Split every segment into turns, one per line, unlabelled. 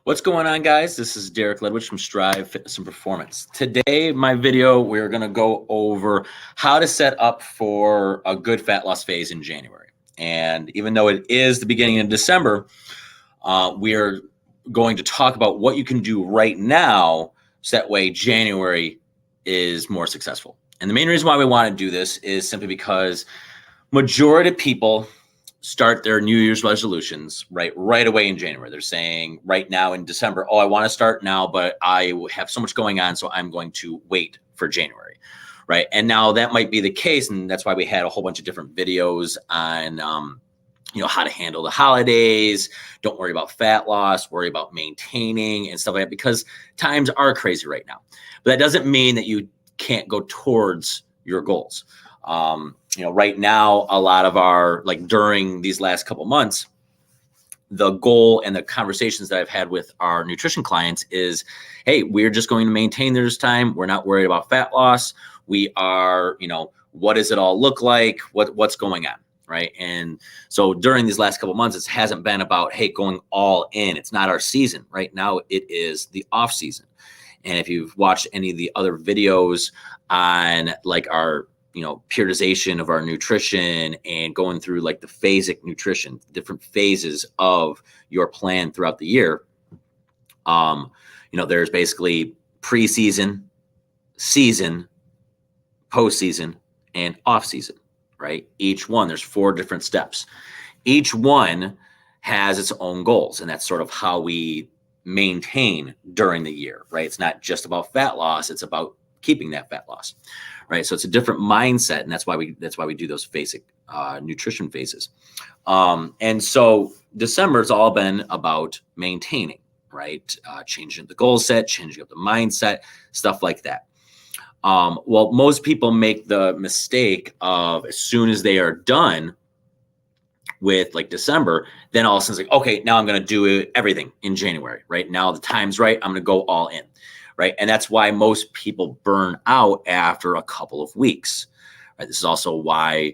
What's going on, guys? This is Derek Ledwidge from Strive Fitness and Performance. Today, my video, we're going to go over how to set up for a good fat loss phase in January. And even though it is the beginning of December, we are going to talk about what you can do right now so that way January is more successful. And the main reason why we want to do this is simply because majority of people start their New Year's resolutions right away in January. They're saying right now in December, oh, I want to start now, but I have so much going on, so I'm going to wait for January, right? And now that might be the case, and that's why we had a whole bunch of different videos on how to handle the holidays. Don't worry about fat loss, worry about maintaining and stuff like that, because times are crazy right now. But that doesn't mean that you can't go towards your goals. Right now, a lot of our, during these last couple months, the goal and the conversations that I've had with our nutrition clients is, hey, we're just going to maintain this time. We're not worried about fat loss. We are, what does it all look like? What's going on? Right. And so during these last couple months, it hasn't been about, hey, going all in. It's not our season. Right now, it is the off season. And if you've watched any of the other videos on our periodization of our nutrition and going through the phasic nutrition, different phases of your plan throughout the year, there's basically preseason, season, postseason, and off season, right? Each one, there's 4 different steps. Each one has its own goals, and that's sort of how we maintain during the year, right? It's not just about fat loss, it's about keeping that fat loss, right? So it's a different mindset, and that's why we do those basic nutrition phases. And so December's all been about maintaining, right? Changing the goal set, changing up the mindset, stuff like that. Well, most people make the mistake of, as soon as they are done with December, then all of a sudden it's okay, now I'm going to do everything in January, right? Now the time's right, I'm going to go all in. Right. And that's why most people burn out after a couple of weeks. Right. This is also why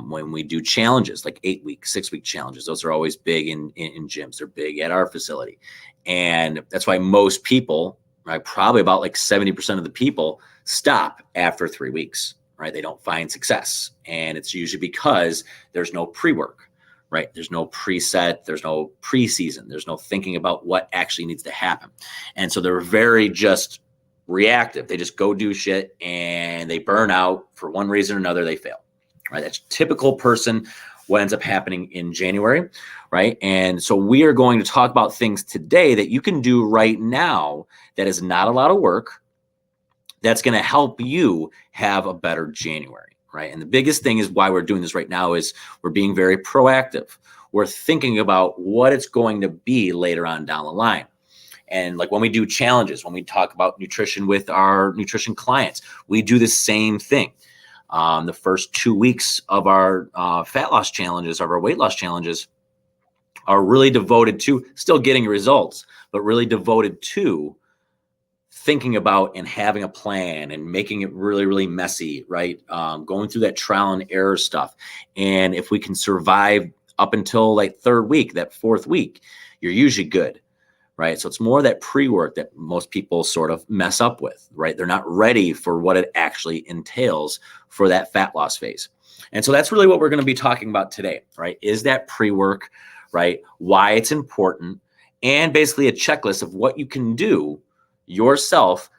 when we do challenges, like 8-week, 6-week challenges, those are always big in gyms. They're big at our facility. And that's why most people, right, probably about 70% of the people stop after 3 weeks. Right. They don't find success. And it's usually because there's no pre-work. Right. There's no preset. There's no preseason. There's no thinking about what actually needs to happen. And so they're very just reactive. They just go do shit and they burn out for one reason or another. They fail. Right. That's a typical person. What ends up happening in January. Right. And so we are going to talk about things today that you can do right now that is not a lot of work. That's going to help you have a better January. Right. And the biggest thing is why we're doing this right now is we're being very proactive. We're thinking about what it's going to be later on down the line. And when we do challenges, when we talk about nutrition with our nutrition clients, we do the same thing. The first 2 weeks of our fat loss challenges, of our weight loss challenges, are really devoted to still getting results, but really devoted to thinking about and having a plan and making it really, really messy, right? Going through that trial and error stuff. And if we can survive up until 3rd week, that 4th week, you're usually good, right? So it's more that pre-work that most people sort of mess up with, right? They're not ready for what it actually entails for that fat loss phase. And so that's really what we're going to be talking about today, right? Is that pre-work, right? Why it's important, and basically a checklist of what you can do yourself.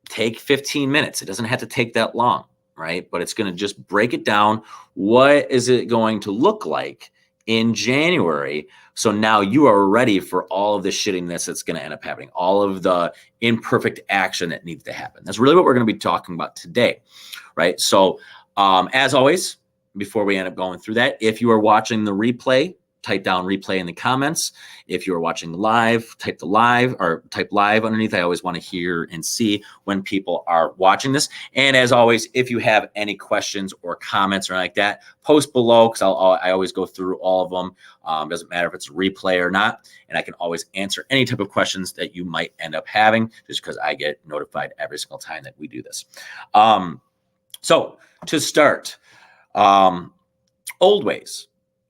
Take 15 minutes. It doesn't have to take that long, right? But it's going to just break it down. What is it going to look like in January? So now you are ready for all of the shittiness that's going to end up happening, all of the imperfect action that needs to happen. That's really what we're going to be talking about today, right? So as always, before we end up going through that, if you are watching the replay, type down replay in the comments. If you're watching live, type live underneath. I always want to hear and see when people are watching this. And as always, if you have any questions or comments or like that, post below, because I always go through all of them. Doesn't matter if it's a replay or not. And I can always answer any type of questions that you might end up having, just because I get notified every single time that we do this. So to start, old ways.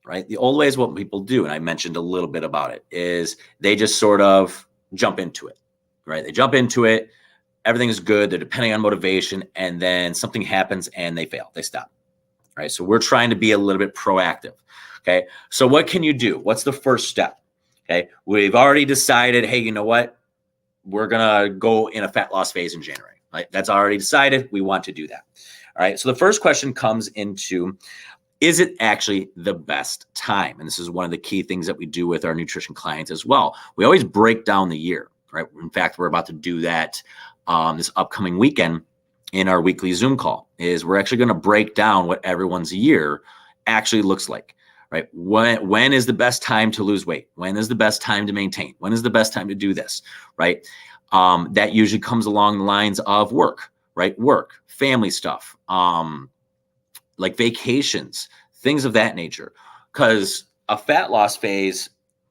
right? The old way is what people do. And I mentioned a little bit about it is they just sort of jump into it, right? They jump into it. Everything is good. They're depending on motivation. And then something happens and they fail. They stop, right? So we're trying to be a little bit proactive. Okay. So what can you do? What's the first step? Okay. We've already decided, hey, you know what? We're going to go in a fat loss phase in January, right? That's already decided. We want to do that. All right. So the first question comes into, is it actually the best time? And this is one of the key things that we do with our nutrition clients as well. We always break down the year, right? In fact, we're about to do that this upcoming weekend in our weekly Zoom call. Is we're actually going to break down what everyone's year actually looks like, right? When is the best time to lose weight? When is the best time to maintain? When is the best time to do this, right? That usually comes along the lines of work, right? Work, family stuff, like vacations, things of that nature. Because a fat loss phase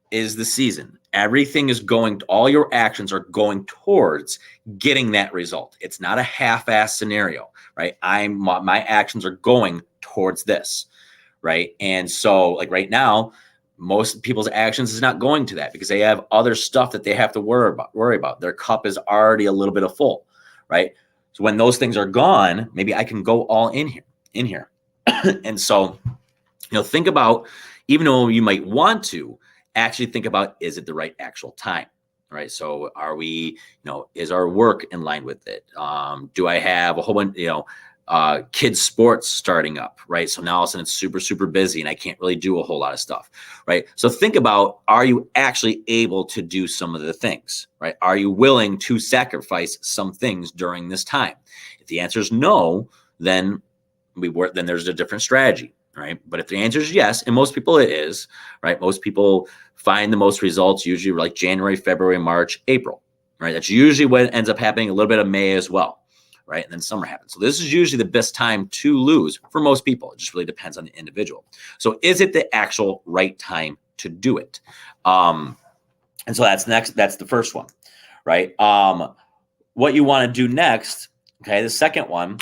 is the season. Everything is all your actions are going towards getting that result. It's not a half-ass scenario, right? My actions are going towards this, right? And so like right now, most people's actions is not going to that because they have other stuff that they have to worry about. Their cup is already a little bit of full, right? So when those things are gone, maybe I can go all in here. And so, think about, even though you might want to actually think about, is it the right actual time, right? So are we, is our work in line with it? Do I have a whole bunch, kids sports starting up, right? So now all of a sudden it's super, super busy and I can't really do a whole lot of stuff, right? So think about, are you actually able to do some of the things, right? Are you willing to sacrifice some things during this time? If the answer is no, then there's a different strategy, right? But if the answer is yes, and most people it is, right? Most people find the most results usually like January, February, March, April, right? That's usually what ends up happening, a little bit of May as well, right? And then summer happens. So this is usually the best time to lose for most people. It just really depends on the individual. So is it the actual right time to do it? And so that's the first one, right? What you want to do next, okay, the second one,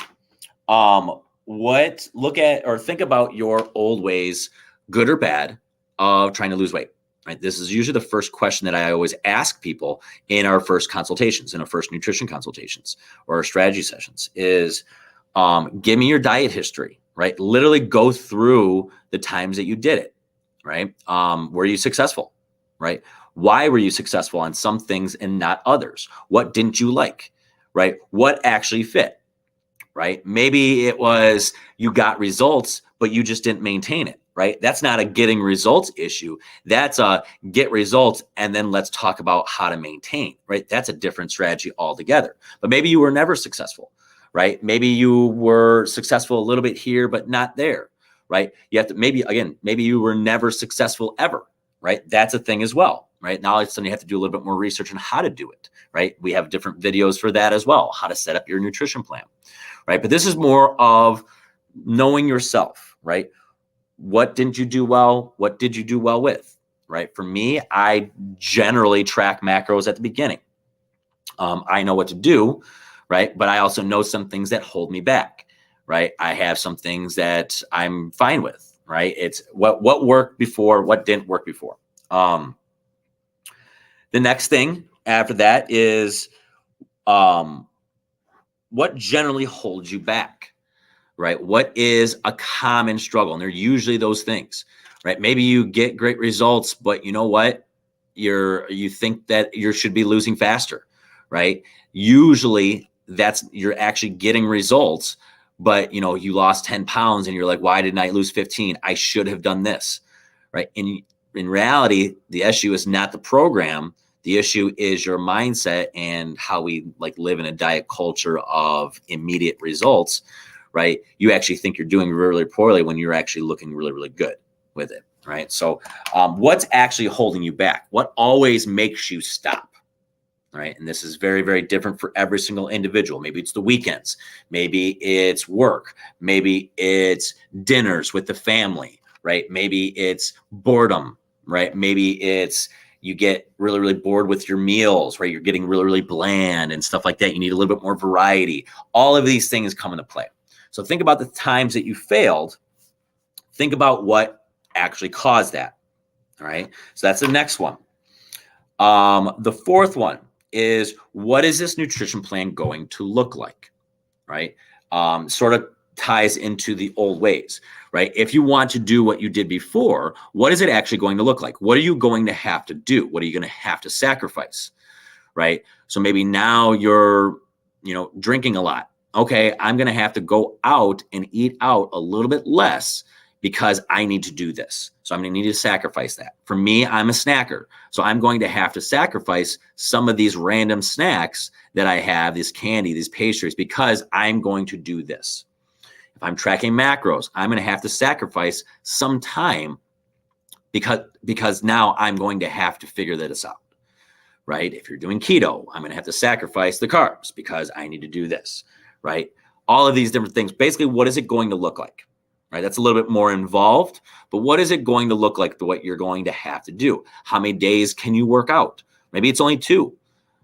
look at or think about your old ways, good or bad, of trying to lose weight, right? This is usually the first question that I always ask people in our first consultations, in our first nutrition consultations or our strategy sessions is, give me your diet history, right? Literally go through the times that you did it, right? Were you successful, right? Why were you successful on some things and not others? What didn't you like, right? What actually fit? Right? Maybe it was you got results, but you just didn't maintain it, right? That's not a getting results issue. That's a get results and then let's talk about how to maintain, right? That's a different strategy altogether. But maybe you were never successful, right? Maybe you were successful a little bit here, but not there, right? You have to maybe you were never successful ever, right? That's a thing as well, right? Now all of a sudden you have to do a little bit more research on how to do it, right? We have different videos for that as well, how to set up your nutrition plan. Right. But this is more of knowing yourself, right? What didn't you do well? What did you do well with? Right. For me, I generally track macros at the beginning. I know what to do, right? But I also know some things that hold me back, right? I have some things that I'm fine with, right? It's what worked before, what didn't work before. The next thing after that is, what generally holds you back, right? What is a common struggle? And they're usually those things, right? Maybe you get great results, but you know what? You think that you should be losing faster, right? Usually you're actually getting results, but you lost 10 pounds and you're like, why didn't I lose 15? I should have done this, right? In reality, the issue is not the program. The issue is your mindset and how we live in a diet culture of immediate results, right? You actually think you're doing really, really poorly when you're actually looking really, really good with it, right? So what's actually holding you back? What always makes you stop, right? And this is very, very different for every single individual. Maybe it's the weekends. Maybe it's work. Maybe it's dinners with the family, right? Maybe it's boredom, right? Maybe it's you get really, really bored with your meals, right? You're getting really, really bland and stuff like that. You need a little bit more variety. All of these things come into play. So think about the times that you failed. Think about what actually cause that. All right. So that's the next one. The fourth one is, what is this nutrition plan going to look like? Right. Sort of ties into the old ways, right? If you want to do what you did before, what is it actually going to look like? What are you going to have to do? What are you going to have to sacrifice? Right. So maybe now you're, drinking a lot. Okay. I'm going to have to go out and eat out a little bit less because I need to do this. So I'm going to need to sacrifice that. For me, I'm a snacker. So I'm going to have to sacrifice some of these random snacks that I have, this candy, these pastries, because I'm going to do this. If I'm tracking macros, I'm going to have to sacrifice some time because now I'm going to have to figure this out, right? If you're doing keto, I'm going to have to sacrifice the carbs because I need to do this, right? All of these different things. Basically, what is it going to look like? Right, that's a little bit more involved, but what is it going to look like? What you're going to have to do? How many days can you work out? Maybe it's only 2,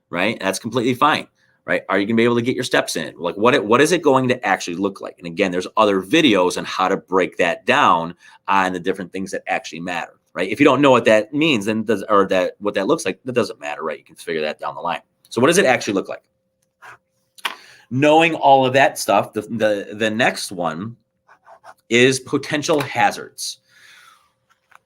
right? That's completely fine, right? Are you going to be able to get your steps in? Like, what is it going to actually look like? And again, there's other videos on how to break that down on the different things that actually matter, right? If you don't know what that means, then what that looks like, that doesn't matter, right? You can figure that down the line. So, what does it actually look like? Knowing all of that stuff, the next one is potential hazards.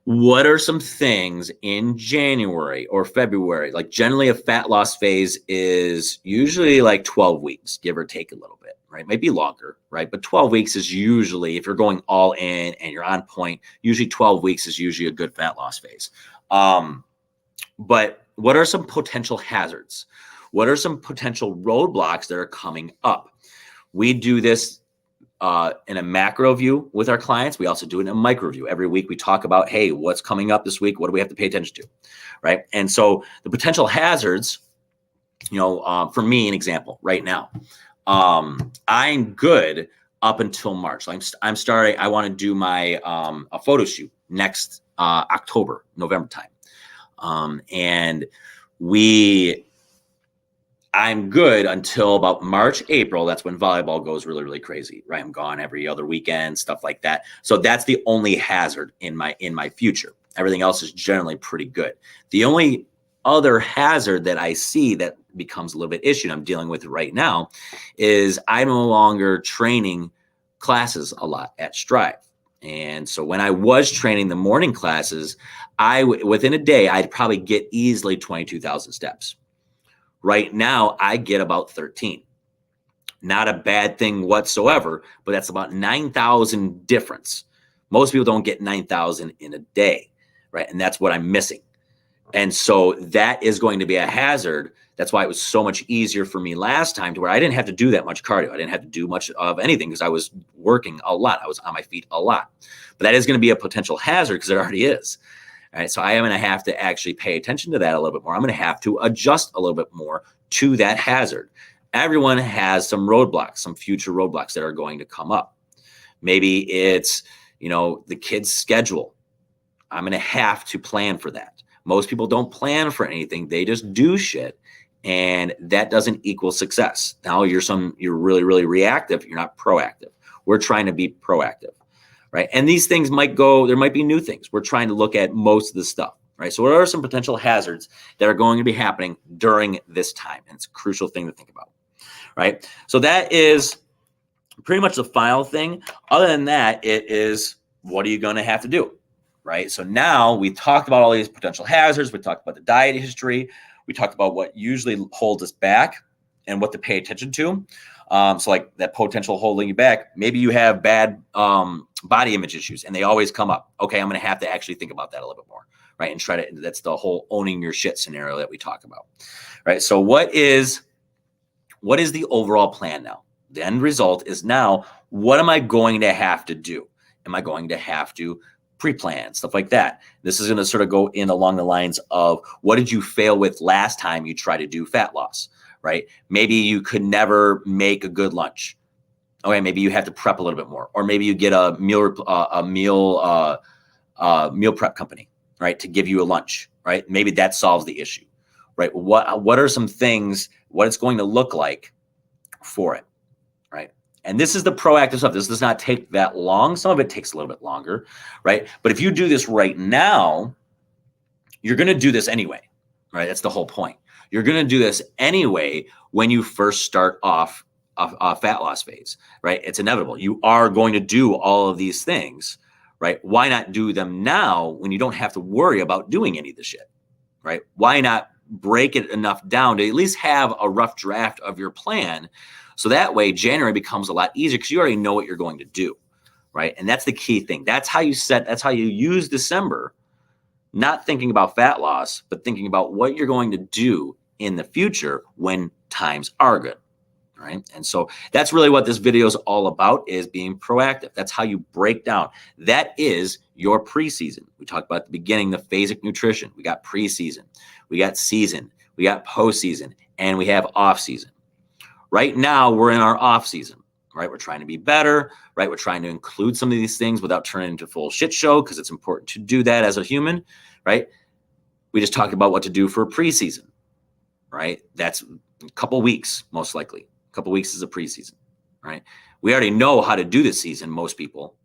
What are some things in January or February? Like, generally a fat loss phase is usually like 12 weeks, give or take a little bit, right? Maybe longer, right? But 12 weeks is usually, if you're going all in and you're on point, usually 12 weeks is usually a good fat loss phase. But what are some potential hazards? What are some potential roadblocks that are coming up? We do this in a macro view with our clients. We also do it in a micro view. Every week we talk about, hey, what's coming up this week? What do we have to pay attention to? Right. And so the potential hazards, for me, an example right now, I'm good up until March. I'm starting, I want to do my a photo shoot next October, November time. And I'm good until about March, April. That's when volleyball goes really, really crazy, right? I'm gone every other weekend, stuff like that. So that's the only hazard in my future. Everything else is generally pretty good. The only other hazard that I see that becomes a little bit issue, and I'm dealing with it right now, is I'm no longer training classes a lot at Strive. And so when I was training the morning classes, within a day, I'd probably get easily 22,000 steps. Right now, I get about 13. Not a bad thing whatsoever, but that's about 9,000 difference. Most people don't get 9,000 in a day, right? And that's what I'm missing. And so that is going to be a hazard. That's why it was so much easier for me last time, to where I didn't have to do that much cardio. I didn't have to do much of anything because I was working a lot. I was on my feet a lot. But that is going to be a potential hazard because it already is. All right, so I am going to have to actually pay attention to that a little bit more. I'm going to have to adjust a little bit more to that hazard. Everyone has some roadblocks, some future roadblocks that are going to come up. Maybe it's, the kid's schedule. I'm going to have to plan for that. Most people don't plan for anything. They just do shit. And that doesn't equal success. Now you're really, really reactive. You're not proactive. We're trying to be proactive. Right. And these things there might be new things. We're trying to look at most of the stuff. Right. So what are some potential hazards that are going to be happening during this time? And it's a crucial thing to think about. Right. So that is pretty much the final thing. Other than that, it is, what are you going to have to do? Right. So now we talked about all these potential hazards. We talked about the diet history. We talked about what usually holds us back and what to pay attention to. So like that potential holding you back, maybe you have bad body image issues and they always come up. Okay, I'm going to have to actually think about that a little bit more, right? And that's the whole owning your shit scenario that we talk about, right? So what is the overall plan now? The end result is now, what am I going to have to do? Am I going to have to pre-plan, stuff like that? This is going to sort of go in along the lines of, what did you fail with last time you tried to do fat loss? Right? Maybe you could never make a good lunch. Okay, maybe you have to prep a little bit more, or maybe you get a meal prep company, right, to give you a lunch. Right? Maybe that solves the issue. Right? What are some things? What it's going to look like for it? Right? And this is the proactive stuff. This does not take that long. Some of it takes a little bit longer, right? But if you do this right now, you're going to do this anyway, right? That's the whole point. You're going to do this anyway when you first start off a fat loss phase, right? It's inevitable. You are going to do all of these things, right? Why not do them now when you don't have to worry about doing any of the shit, right? Why not break it enough down to at least have a rough draft of your plan? So that way January becomes a lot easier because you already know what you're going to do, right? And that's the key thing. That's how you use December, not thinking about fat loss, but thinking about what you're going to do in the future when times are good, right? And so that's really what this video is all about, is being proactive. That's how you break down. That is your preseason. We talked about at the beginning, the phasic nutrition. We got preseason, we got season, we got postseason, and we have off season. Right now, we're in our off season, right? We're trying to be better, right? We're trying to include some of these things without turning into full shit show, because it's important to do that as a human, right? We just talked about what to do for preseason, right? That's a couple weeks, most likely. A couple weeks is a preseason, right? We already know how to do this season, most people,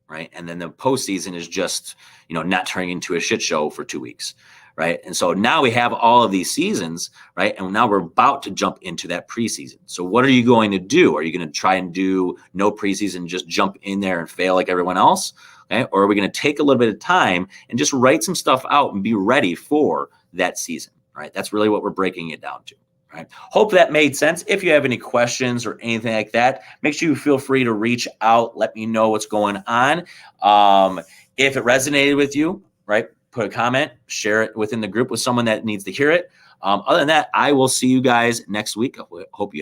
right? And then the postseason is just, not turning into a shit show for 2 weeks, right? And so now we have all of these seasons, right? And now we're about to jump into that preseason. So what are you going to do? Are you going to try and do no preseason, just jump in there and fail like everyone else? Okay? Or are we going to take a little bit of time and just write some stuff out and be ready for that season, right? That's really what we're breaking it down to. Right. Hope that made sense. If you have any questions or anything like that, make sure you feel free to reach out. Let me know what's going on. If it resonated with you, right, put a comment, share it within the group with someone that needs to hear it. Other than that, I will see you guys next week. I hope you